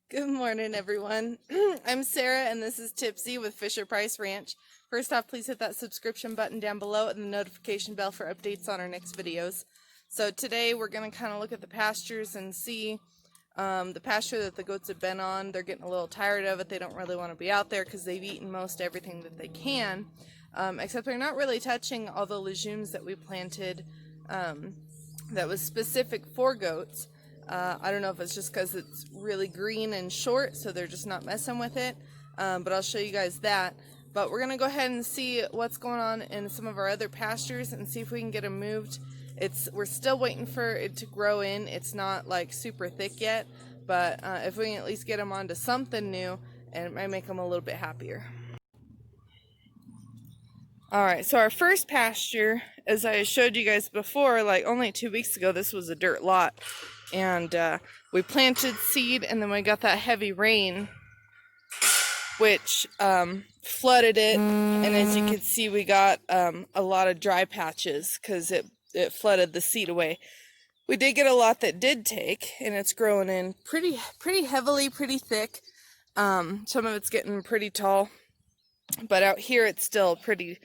Good morning, everyone. I'm Sarah, and this is Tipsy with Fisher-Price Ranch. First off, please hit that subscription button down below and the notification bell for updates on our next videos. So today we're going to kind of look at the pastures and see the pasture that the goats have been on. They're getting a little tired of it. They don't really want to be out there because they've eaten most everything that they can, except they're not really touching all the legumes that we planted that was specific for goats. I don't know if it's just because it's really green and short, so they're just not messing with it, but I'll show you guys that. But we're going to go ahead and see what's going on in some of our other pastures and see if we can get them moved. We're still waiting for it to grow in. It's not like super thick yet, but if we can at least get them onto something new, and it might make them a little bit happier. Alright, so our first pasture, as I showed you guys before, like only 2 weeks ago, this was a dirt lot. And we planted seed, and then we got that heavy rain, which flooded it. And as you can see, we got a lot of dry patches because it flooded the seed away. We did get a lot that did take, and it's growing in pretty heavily, pretty thick. Some of it's getting pretty tall, but out here it's still pretty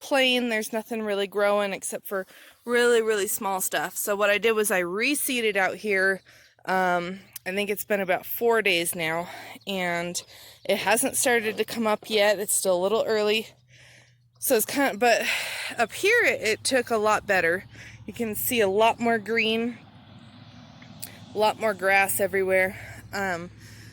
plain. There's nothing really growing except for really small stuff. So what I did was I reseeded out here. I think it's been about 4 days now, and it hasn't started to come up yet. It's still a little early, so it's but up here it took a lot better. You can see a lot more green, a lot more grass everywhere.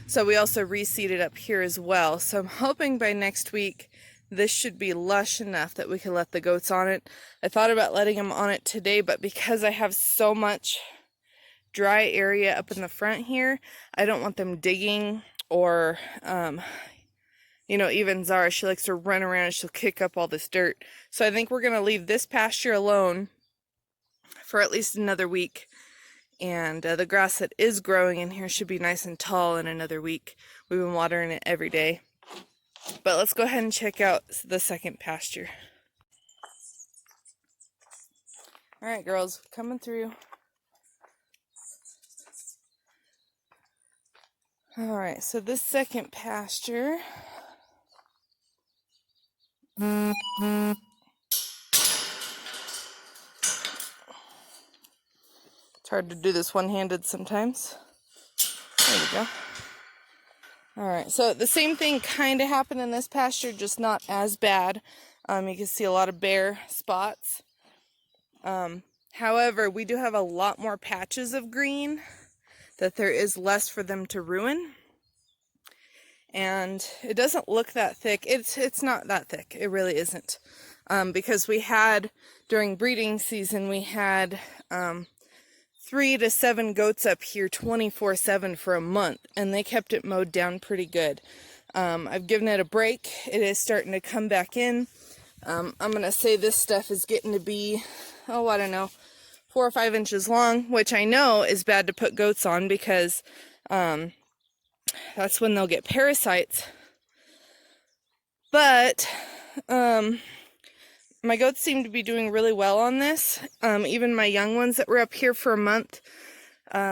So we also reseeded up here as well. So I'm hoping by next week this should be lush enough that we can let the goats on it. I thought about letting them on it today, but because I have so much dry area up in the front here, I don't want them digging or, even Zara, she likes to run around and she'll kick up all this dirt. So I think we're going to leave this pasture alone for at least another week. And the grass that is growing in here should be nice and tall in another week. We've been watering it every day. But let's go ahead and check out the second pasture. Alright, girls, coming through. Alright, so this second pasture. It's hard to do this one-handed sometimes. There we go. Alright, so the same thing kind of happened in this pasture, just not as bad. You can see a lot of bare spots. However, we do have a lot more patches of green that there is less for them to ruin. And it doesn't look that thick. It's not that thick. It really isn't. Because we had, during breeding season, we had 3 to 7 goats up here 24/7 for a month, and they kept it mowed down pretty good. I've given it a break. It is starting to come back in. I'm going to say this stuff is getting to be, I don't know, 4 or 5 inches long, which I know is bad to put goats on because that's when they'll get parasites. But my goats seem to be doing really well on this. Even my young ones that were up here for a month,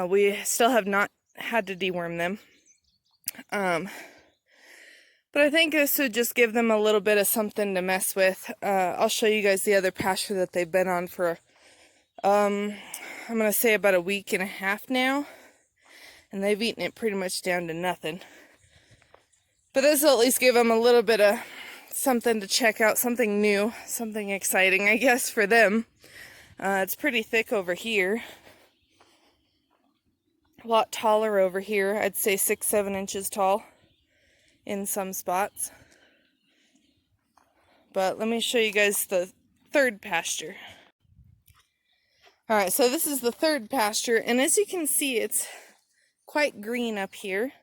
we still have not had to deworm them. But I think this would just give them a little bit of something to mess with. I'll show you guys the other pasture that they've been on for, I'm going to say about a week and a half now. And they've eaten it pretty much down to nothing. But this will at least give them a little bit of something to check out, something new, something exciting, I guess, for them. It's pretty thick over here. A lot taller over here. I'd say 6-7 inches tall in some spots. But let me show you guys the third pasture. Alright, so this is the third pasture, and as you can see, it's quite green up here.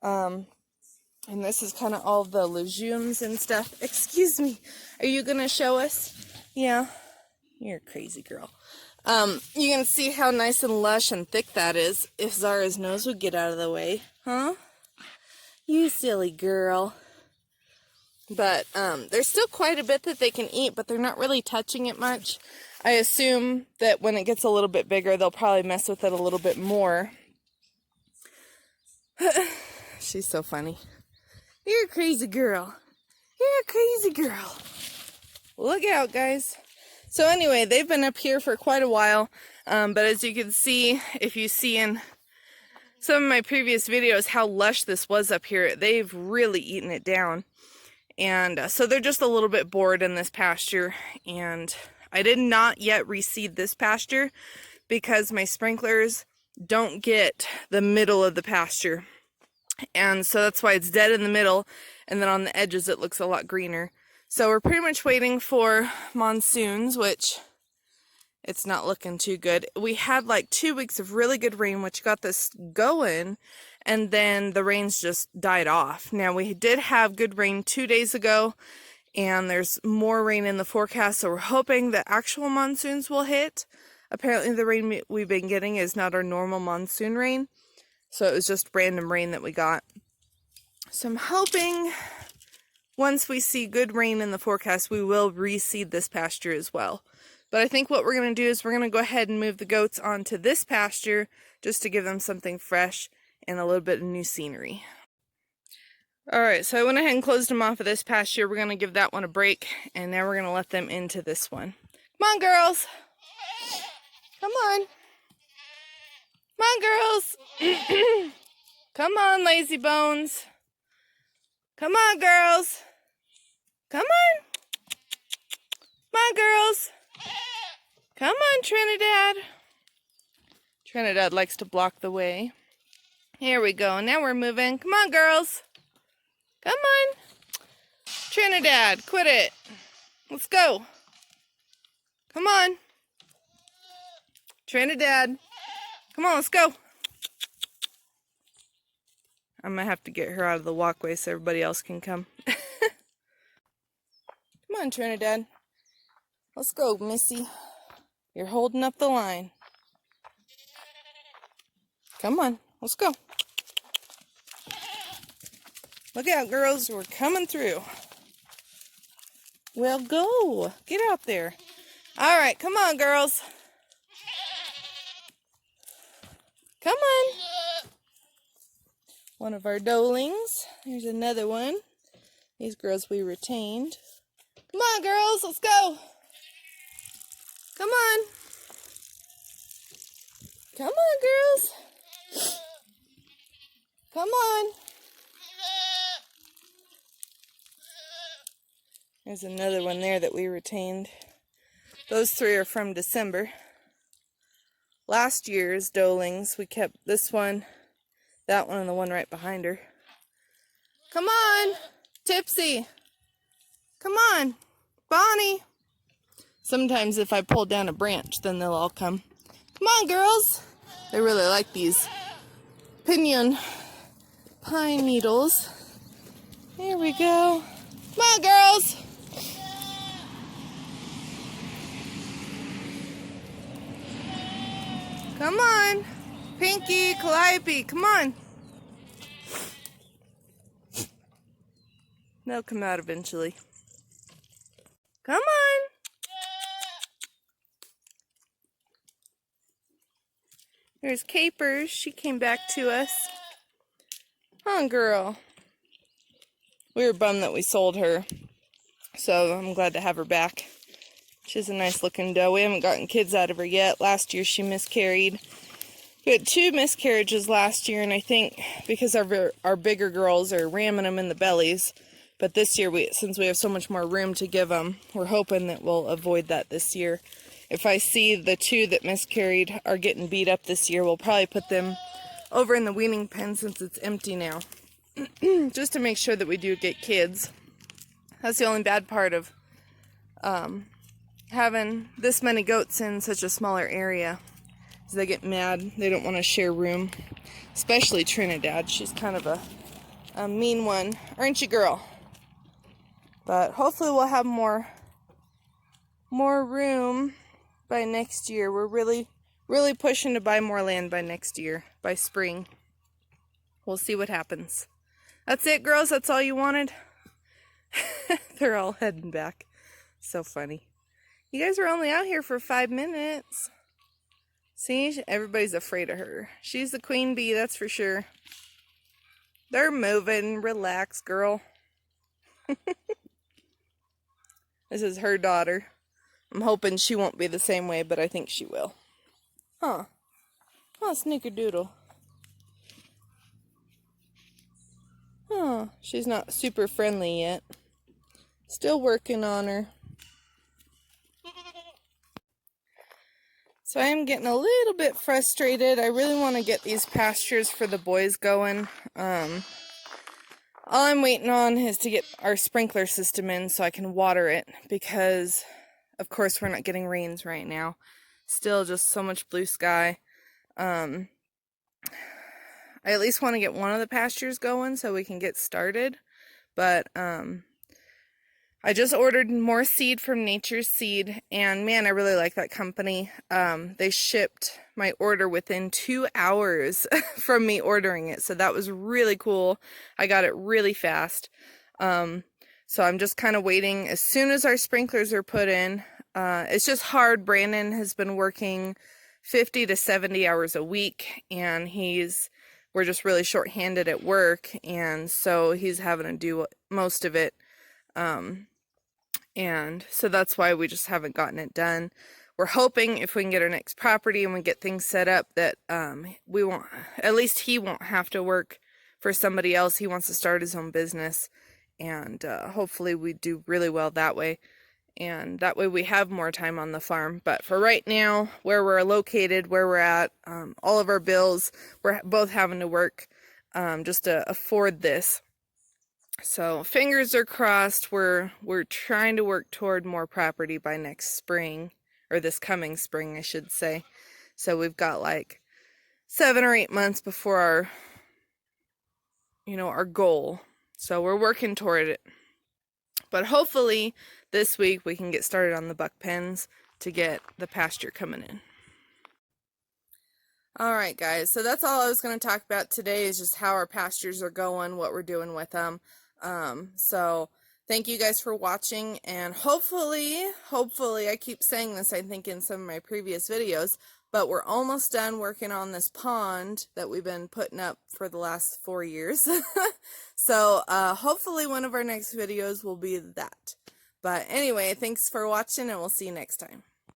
And this is kind of all the legumes and stuff. Excuse me, are you gonna show us? Yeah, you're a crazy girl. You can see how nice and lush and thick that is. If Zara's nose would get out of the way, huh? You silly girl. But there's still quite a bit that they can eat, but they're not really touching it much. I assume that when it gets a little bit bigger, they'll probably mess with it a little bit more. She's so funny. You're a crazy girl. You're a crazy girl. Look out, guys. So anyway, they've been up here for quite a while. But as you can see, if you see in some of my previous videos how lush this was up here, they've really eaten it down. And so they're just a little bit bored in this pasture. And I did not yet reseed this pasture because my sprinklers don't get the middle of the pasture. And so that's why it's dead in the middle, and then on the edges it looks a lot greener. So we're pretty much waiting for monsoons, which it's not looking too good. We had like 2 weeks of really good rain, which got this going, and then the rains just died off. Now we did have good rain 2 days ago, and there's more rain in the forecast, so we're hoping that actual monsoons will hit. Apparently the rain we've been getting is not our normal monsoon rain, so it was just random rain that we got. So I'm hoping once we see good rain in the forecast, we will reseed this pasture as well. But I think what we're going to do is we're going to go ahead and move the goats onto this pasture just to give them something fresh and a little bit of new scenery. Alright, so I went ahead and closed them off of this pasture. We're going to give that one a break, and now we're going to let them into this one. Come on, girls! Come on! Come on, girls! Come on, lazy bones! Come on, girls! Come on! Come on, girls! Come on, Trinidad! Trinidad likes to block the way. Here we go. Now we're moving. Come on, girls! Come on! Trinidad, quit it! Let's go! Come on! Trinidad! Come on, let's go! I'm gonna have to get her out of the walkway so everybody else can come. Come on, Trinidad. Let's go, Missy. You're holding up the line. Come on, let's go. Look out, girls, we're coming through. Well, go. Get out there. All right, come on, girls. Come on. One of our doelings. Here's another one. These girls we retained. Come on, girls, let's go. Come on. Come on, girls. Come on. There's another one there that we retained. Those three are from December. Last year's doelings, we kept this one, that one, and the one right behind her. Come on, Tipsy. Come on, Bonnie. Sometimes if I pull down a branch, then they'll all come. Come on, girls. They really like these pinion pine needles. Here we go. Come on, girls. Come on. Pinky, Calliope, come on. They'll come out eventually. Come on. There's Capers. She came back to us. Come on, girl. We were bummed that we sold her, so I'm glad to have her back. She's a nice looking doe. We haven't gotten kids out of her yet. Last year she miscarried. We had 2 miscarriages last year, and I think because our bigger girls are ramming them in the bellies. But this year, since we have so much more room to give them, we're hoping that we'll avoid that this year. If I see the 2 that miscarried are getting beat up this year, we'll probably put them over in the weaning pen since it's empty now. Just to make sure that we do get kids. That's the only bad part of having this many goats in such a smaller area. Is they get mad. They don't want to share room. Especially Trinidad. She's kind of a mean one. Aren't you, girl? But hopefully we'll have more room by next year. We're really pushing to buy more land by next year, by spring. We'll see what happens. That's it, girls. That's all you wanted? They're all heading back. So funny. You guys are only out here for 5 minutes. See, everybody's afraid of her. She's the queen bee, that's for sure. They're moving. Relax, girl. This is her daughter. I'm hoping she won't be the same way, but I think she will. Huh. Oh, snickerdoodle. Huh. She's not super friendly yet. Still working on her. So I am getting a little bit frustrated. I really want to get these pastures for the boys going. All I'm waiting on is to get our sprinkler system in so I can water it, because of course we're not getting rains right now. Still just so much blue sky. I at least want to get one of the pastures going so we can get started. But I just ordered more seed from Nature's Seed, and man, I really like that company. They shipped my order within 2 hours from me ordering it, so that was really cool. I got it really fast. So I'm just kind of waiting. As soon as our sprinklers are put in, it's just hard. Brandon has been working 50 to 70 hours a week, and we're just really short-handed at work, and so he's having to do most of it. And so that's why we just haven't gotten it done. We're hoping if we can get our next property and we get things set up that we won't, at least he won't have to work for somebody else. He wants to start his own business, and hopefully we do really well that way. And that way we have more time on the farm. But for right now, where we're located, where we're at, all of our bills, we're both having to work just to afford this. So fingers are crossed. We're trying to work toward more property by next spring, or this coming spring, I should say. So we've got like 7 or 8 months before our goal. So we're working toward it. But hopefully this week we can get started on the buck pens to get the pasture coming in. Alright guys, so that's all I was going to talk about today, is just how our pastures are going, what we're doing with them. So thank you guys for watching, and hopefully, I keep saying this, I think, in some of my previous videos, but we're almost done working on this pond that we've been putting up for the last 4 years. So hopefully one of our next videos will be that. But anyway, thanks for watching, and we'll see you next time.